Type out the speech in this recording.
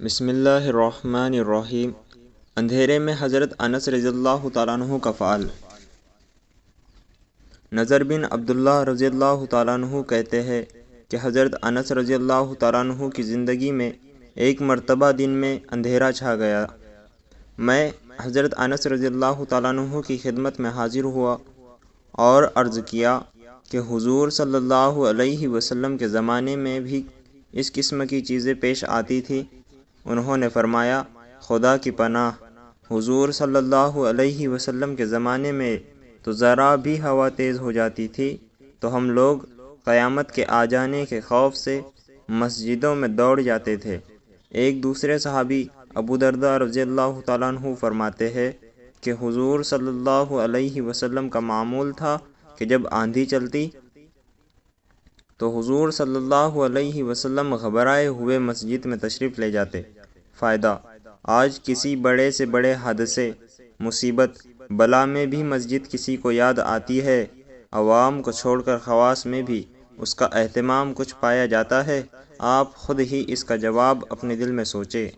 بسم اللہ الرحمن الرحیم۔ اندھیرے میں حضرت انس رضی اللہ تعالیٰ عنہ کا فعل۔ نضر بن عبداللہ رضی اللہ تعالیٰ عنہ کہتے ہیں کہ حضرت انس رضی اللہ تعالیٰ عنہ کی زندگی میں ایک مرتبہ دن میں اندھیرا چھا گیا۔ میں حضرت انس رضی اللہ تعالیٰ عنہ کی خدمت میں حاضر ہوا اور عرض کیا کہ حضور صلی اللہ علیہ وسلم کے زمانے میں بھی اس قسم کی چیزیں پیش آتی تھی۔ انہوں نے فرمایا، خدا کی پناہ، حضور صلی اللہ علیہ وسلم کے زمانے میں تو ذرا بھی ہوا تیز ہو جاتی تھی تو ہم لوگ قیامت کے آ جانے کے خوف سے مسجدوں میں دوڑ جاتے تھے۔ ایک دوسرے صحابی ابو درداء رضی اللہ تعالیٰ عنہ فرماتے ہیں کہ حضور صلی اللہ علیہ وسلم کا معمول تھا کہ جب آندھی چلتی تو حضور صلی اللہ علیہ وسلم گھبرائے ہوئے مسجد میں تشریف لے جاتے۔ فائدہ: آج کسی بڑے سے بڑے حادثے، مصیبت، بلا میں بھی مسجد کسی کو یاد آتی ہے۔ عوام کو چھوڑ کر خواص میں بھی اس کا اہتمام کچھ پایا جاتا ہے۔ آپ خود ہی اس کا جواب اپنے دل میں سوچیں۔